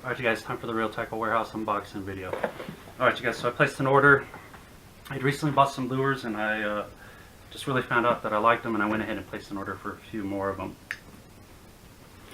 Alright you guys, time for the Real Tackle Warehouse unboxing video. Alright you guys, so I placed an order. I'd recently bought some lures and I just really found out that I liked them, and I went ahead and placed an order for a few more of them.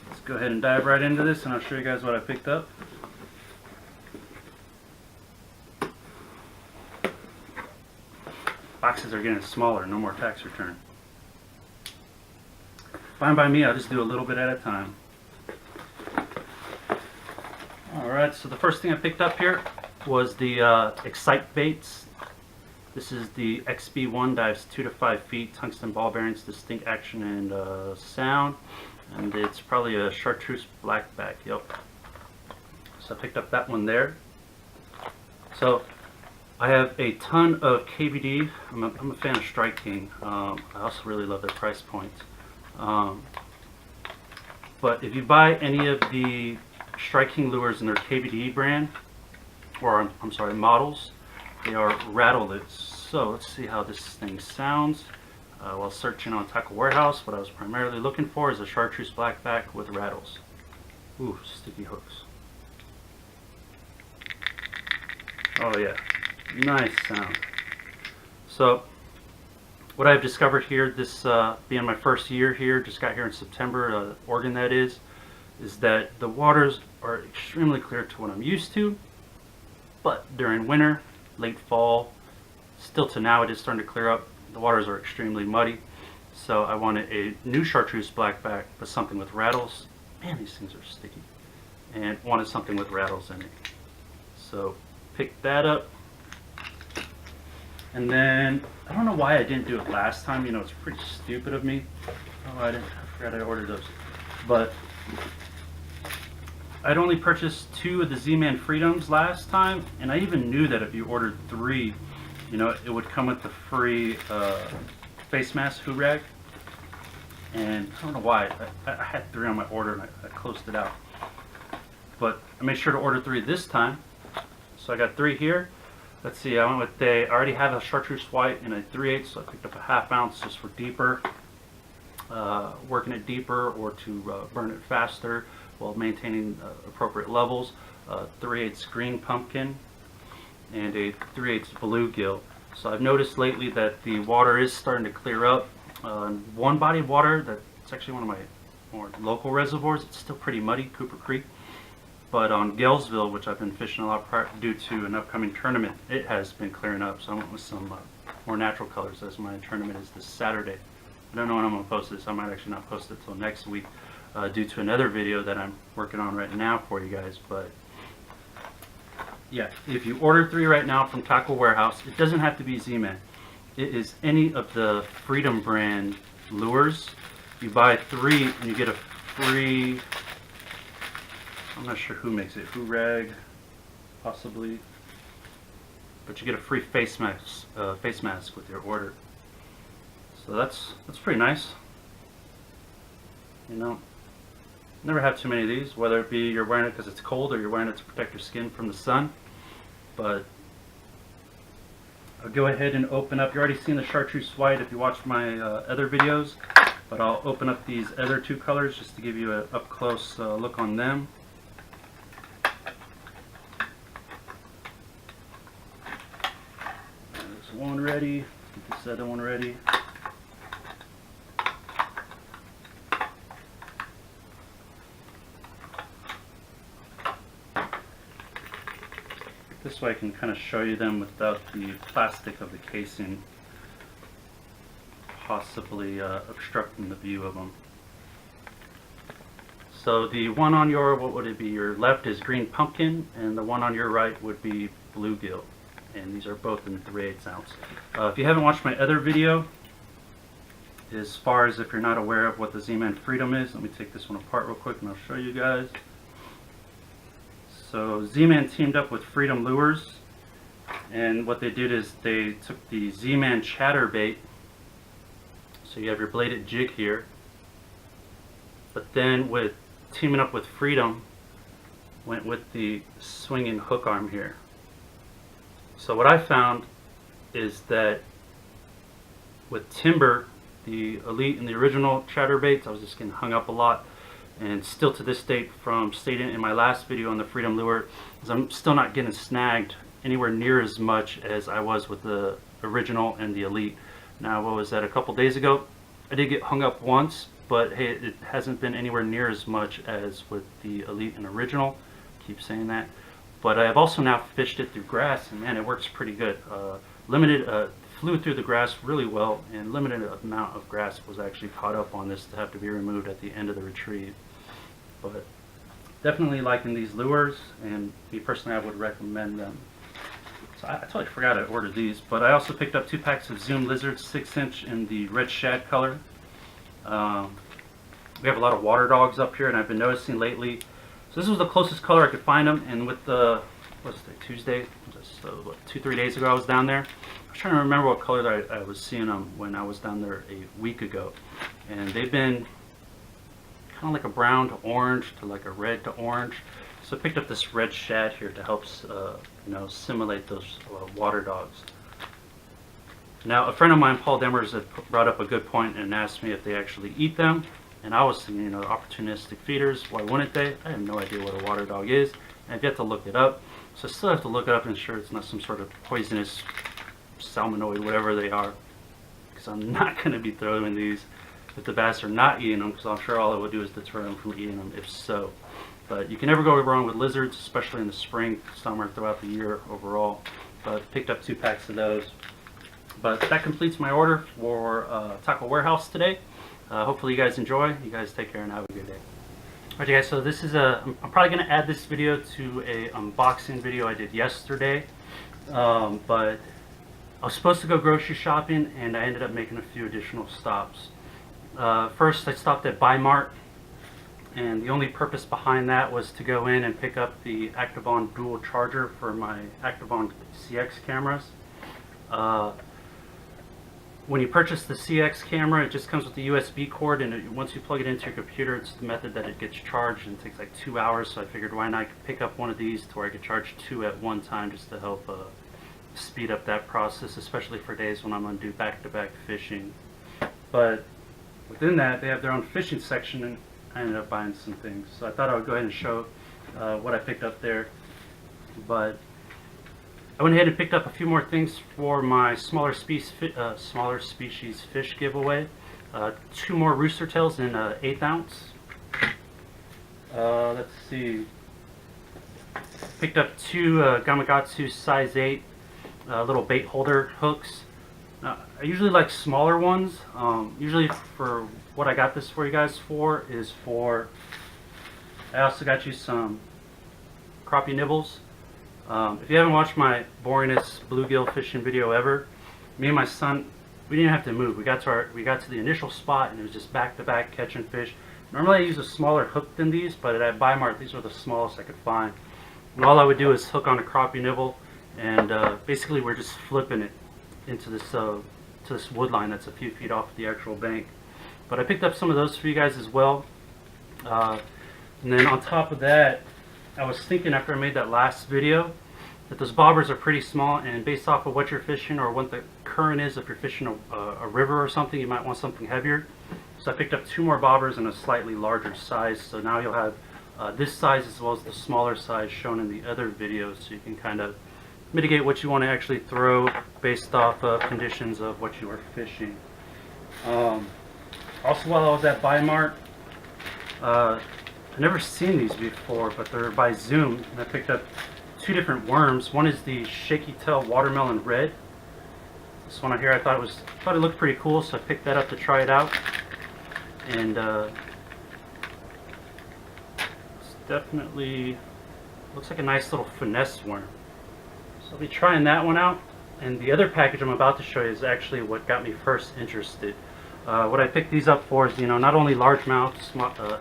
Let's go ahead and dive right into this and I'll show you guys what I picked up. Boxes are getting smaller, no more tax return. Fine by me, I'll just do a little bit at a time. Alright, so the first thing I picked up here was the Excite baits. This is the XB1, dives 2 to 5 feet, tungsten ball bearings, distinct action and sound. And it's probably a chartreuse blackback, yep. So I picked up that one there. So I have a ton of KVD. I'm a fan of Strike King. I also really love their price points. But if you buy any of the Strike King lures in their KVD brand, or I'm sorry, models, they are rattleless. So let's see how this thing sounds. While searching on Tackle Warehouse, what I was primarily looking for is a chartreuse blackback with rattles. Ooh, sticky hooks. Oh yeah, nice sound. So what I've discovered here, this being my first year here, just got here in September, Oregon that is that the waters are extremely clear to what I'm used to, but during winter, late fall, still to now it is starting to clear up. The waters are extremely muddy, so I wanted a new chartreuse blackback, but something with rattles. Man, these things are sticky. And wanted something with rattles in it. So picked that up. And then, I don't know why I didn't do it last time. You know, it's pretty stupid of me. Oh, I forgot I ordered those. But I'd only purchased 2 of the Z-Man Freedoms last time, and I even knew that if you ordered 3, you know, it would come with the free face mask hood rag. And I don't know why, I had 3 on my order and I closed it out. But I made sure to order 3 this time. So I got 3 here. Let's see, I went with I already have a chartreuse white and a 3/8, so I picked up a ½ ounce just for deeper, working it deeper or to burn it faster while maintaining appropriate levels. 3/8 green pumpkin and a 3/8 bluegill. So I've noticed lately that the water is starting to clear up. One body of water, that's actually one of my more local reservoirs, it's still pretty muddy, Cooper Creek. But on Galesville, which I've been fishing a lot due to an upcoming tournament, it has been clearing up. So I went with some more natural colors as my tournament is this Saturday. I don't know when I'm going to post this. I might actually not post it till next week due to another video that I'm working on right now for you guys. But yeah, if you order 3 right now from Tackle Warehouse, it doesn't have to be Z-Man. It is any of the Freedom brand lures. You buy 3 and you get a free, I'm not sure who makes it, Who Rag, possibly, but you get a free face mask with your order. So that's pretty nice. You know, never have too many of these, whether it be you're wearing it because it's cold or you're wearing it to protect your skin from the sun. But I'll go ahead and open up. You already seen the chartreuse white if you watched my other videos, but I'll open up these other 2 colors just to give you an up close look on them. There's one ready, get this other one ready. This way I can kind of show you them without the plastic of the casing possibly obstructing the view of them. So the one on your, what would it be, your left is green pumpkin, and the one on your right would be bluegill. And these are both in 3/8 ounce. If you haven't watched my other video, as far as if you're not aware of what the Z-Man Freedom is, let me take this one apart real quick and I'll show you guys. So Z-Man teamed up with Freedom Lures, and what they did is they took the Z-Man chatterbait. So you have your bladed jig here, but then with teaming up with Freedom, went with the swinging hook arm here. So what I found is that with Timber, the Elite and the original chatterbaits, I was just getting hung up a lot. And still to this date, from stating in my last video on the Freedom Lure, is I'm still not getting snagged anywhere near as much as I was with the original and the Elite. Now, what was that, a couple days ago? I did get hung up once, but hey, it hasn't been anywhere near as much as with the Elite and original. Keep saying that. But I've also now fished it through grass, and man, it works pretty good. Flew through the grass really well, and limited amount of grass was actually caught up on this to have to be removed at the end of the retrieve. But definitely liking these lures, and me personally, I would recommend them. So I totally forgot I ordered these, but I also picked up 2 packs of Zoom Lizards 6-inch in the red shad color. We have a lot of water dogs up here, and I've been noticing lately. So this was the closest color I could find them, and with the, what's the Tuesday? Just 2-3 days ago I was down there. I was trying to remember what color I was seeing them when I was down there a week ago, and they've been kind of like a brown to orange to like a red to orange. So I picked up this red shad here to help simulate those water dogs. Now, a friend of mine, Paul Demers, had brought up a good point and asked me if they actually eat them. And I was thinking, opportunistic feeders, why wouldn't they? I have no idea what a water dog is. I've yet to look it up. So I still have to look it up and ensure it's not some sort of poisonous salmonid, whatever they are. Because I'm not going to be throwing these if the bass are not eating them, because I'm sure all it would do is deter them from eating them if so. But you can never go wrong with lizards, especially in the spring, summer, throughout the year overall. But picked up 2 packs of those. But that completes my order for Tackle Warehouse today. Hopefully you guys enjoy. You guys take care and have a good day. Alright guys, so this is I'm probably going to add this video to a unboxing video I did yesterday. But I was supposed to go grocery shopping, and I ended up making a few additional stops. First, I stopped at Bi-Mart, and the only purpose behind that was to go in and pick up the Activon dual charger for my Activon CX cameras. When you purchase the CX camera, it just comes with the USB cord, and once you plug it into your computer, it's the method that it gets charged, and it takes like 2 hours. So I figured, why not pick up one of these to where I could charge 2 at one time, just to help speed up that process, especially for days when I'm going to do back-to-back fishing. But within that, they have their own fishing section, and I ended up buying some things. So I thought I would go ahead and show what I picked up there. But I went ahead and picked up a few more things for my smaller species fish giveaway. 2 more rooster tails in 1/8 ounce. Let's see. Picked up 2 Gamakatsu size 8 little bait holder hooks. I usually like smaller ones. Usually for what I got this for you guys for is for, I also got you some crappie nibbles. If you haven't watched my boringest bluegill fishing video ever, me and my son, we didn't have to move. We got to the initial spot, and it was just back-to-back catching fish. Normally I use a smaller hook than these, but at Bi-Mart these were the smallest I could find. And all I would do is hook on a crappie nibble, and basically we're just flipping it into this to this wood line that's a few feet off the actual bank. But I picked up some of those for you guys as well. And then on top of that, I was thinking after I made that last video that those bobbers are pretty small, and based off of what you're fishing or what the current is, if you're fishing a river or something, you might want something heavier. So I picked up 2 more bobbers in a slightly larger size. So now you'll have this size as well as the smaller size shown in the other videos, so you can kind of mitigate what you want to actually throw based off of conditions of what you are fishing. Also, while I was at Bi-Mart, I've never seen these before, but they're by Zoom, and I picked up 2 different worms. One is the Shaky Tail Watermelon Red. This one out here, I thought it looked pretty cool, so I picked that up to try it out. And it's definitely looks like a nice little finesse worm. So I'll be trying that one out. And the other package I'm about to show you is actually what got me first interested. What I picked these up for is, not only largemouth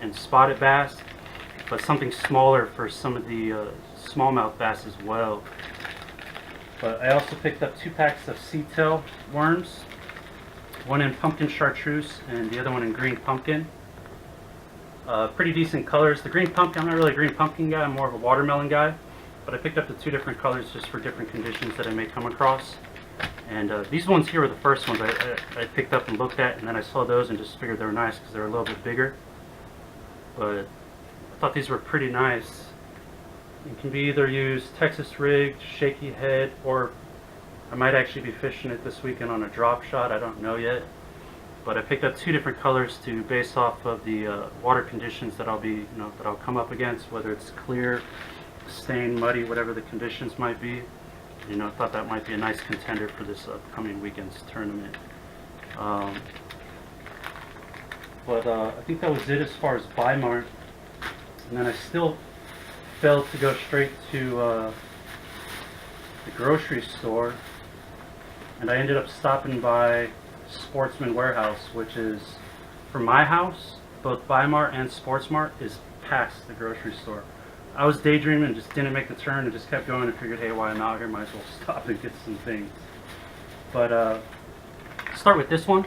and spotted bass, but something smaller for some of the smallmouth bass as well. But I also picked up 2 packs of sea tail worms, one in pumpkin chartreuse and the other one in green pumpkin. Pretty decent colors. The green pumpkin, I'm not really a green pumpkin guy, I'm more of a watermelon guy. But I picked up the 2 different colors just for different conditions that I may come across. And these ones here were the first ones I picked up and looked at, and then I saw those and just figured they were nice because they were a little bit bigger. but I thought these were pretty nice. It can be either used Texas rigged, shaky head, or I might actually be fishing it this weekend on a drop shot. I don't know yet. But I picked up two different colors to base off of the water conditions that I'll come up against, whether it's clear, stained, muddy, whatever the conditions might be. I thought that might be a nice contender for this upcoming weekend's tournament. But I think that was it as far as Weimar. And then I still failed to go straight to the grocery store, and I ended up stopping by Sportsman warehouse, which is, from my house, both Weimar and Sportsmart is past the grocery store. I was daydreaming and just didn't make the turn and just kept going and figured, hey, why I'm out here, might as well stop and get some things. But start with this one.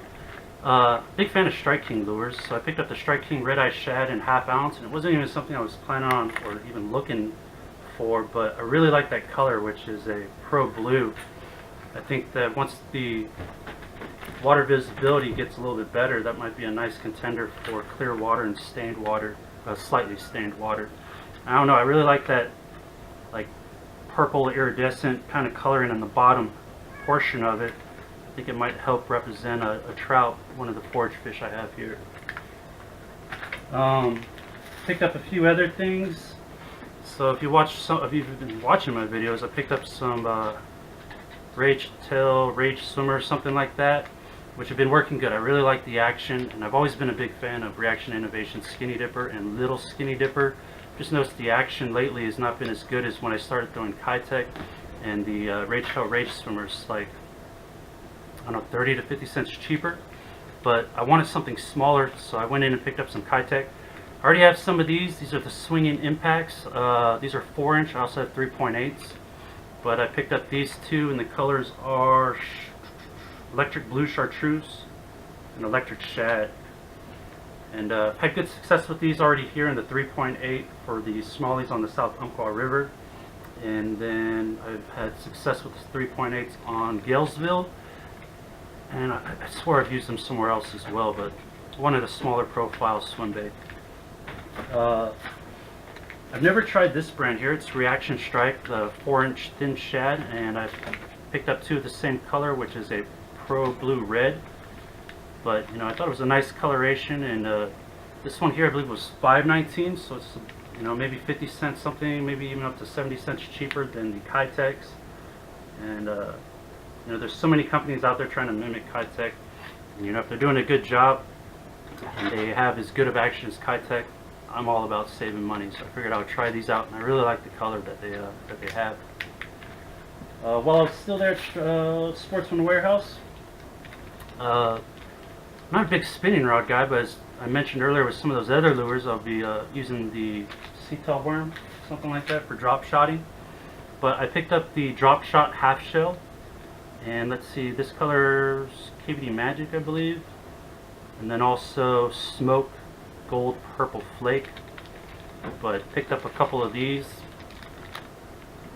Big fan of Strike King lures, so I picked up the Strike King Red Eye Shad in 1/2 ounce, and it wasn't even something I was planning on or even looking for, but I really like that color, which is a Pro Blue. I think that once the water visibility gets a little bit better, that might be a nice contender for clear water and stained water, slightly stained water. I don't know, I really like that like purple iridescent kind of coloring in the bottom portion of it. I think it might help represent a trout, one of the forage fish I have here. Picked up a few other things. So if you've been watching my videos, I picked up some Rage Tail, Rage Swimmer, something like that, which have been working good. I really like the action, and I've always been a big fan of Reaction Innovation Skinny Dipper and Little Skinny Dipper. Just noticed the action lately has not been as good as when I started throwing Kitech, and the Rage Tail Rage Swimmer's like, I don't know, 30 to 50 cents cheaper, but I wanted something smaller, so I went in and picked up some Kitech. I already have some of these. These are the Swinging Impacts. These are 4-inch. I also have 3.8s, but I picked up these two, and the colors are Electric Blue Chartreuse and Electric Shad. And had good success with these already here in the 3.8 for the smallies on the South Umpqua River, and then I've had success with the 3.8s on Galesville. And I swear I've used them somewhere else as well, but one of the smaller profile swim bait. I've never tried this brand here. It's Reaction Strike, the 4-inch thin shad, and I've picked up two of the same color, which is a Pro Blue Red. But I thought it was a nice coloration, and this one here I believe was $5.19, so it's maybe 50 cents something, maybe even up to 70 cents cheaper than the Kitechs. And there's so many companies out there trying to mimic Kitech, and if they're doing a good job and they have as good of action as Kitech, I'm all about saving money, so I figured I would try these out, and I really like the color that they have. While I was still there at Sportsman Warehouse, I'm not a big spinning rod guy, but as I mentioned earlier with some of those other lures, I'll be using the sea-tail worm, something like that, for drop shotting. But I picked up the drop shot half shell, and let's see, this color's KVD Magic, I believe, and then also Smoke Gold Purple Flake. But picked up a couple of these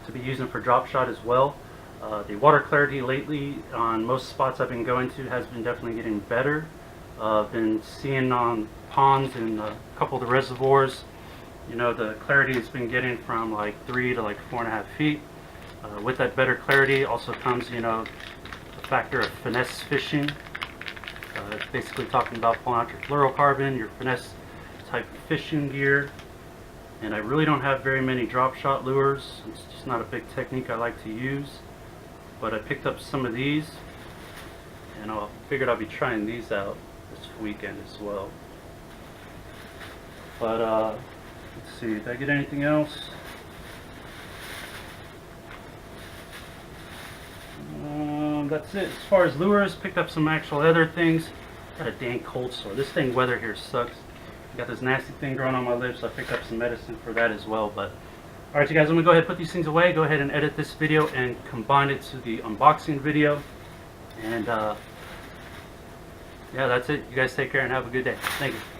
to be using for drop shot as well. The water clarity lately on most spots I've been going to has been definitely getting better. I've been seeing on ponds and a couple of the reservoirs, the clarity has been getting from like 3 to like 4.5 feet. With that better clarity also comes, the factor of finesse fishing. It's basically talking about pulling out your fluorocarbon, your finesse type fishing gear. And I really don't have very many drop shot lures. It's just not a big technique I like to use. But I picked up some of these, and I figured I'd be trying these out this weekend as well. But let's see, did I get anything else? That's it. As far as lures, picked up some actual other things. Got a dang cold sore. This thing weather here sucks. Got this nasty thing growing on my lips, so I picked up some medicine for that as well. But alright, you guys, I'm going to go ahead and put these things away. Go ahead and edit this video and combine it to the unboxing video. And yeah, that's it. You guys take care and have a good day. Thank you.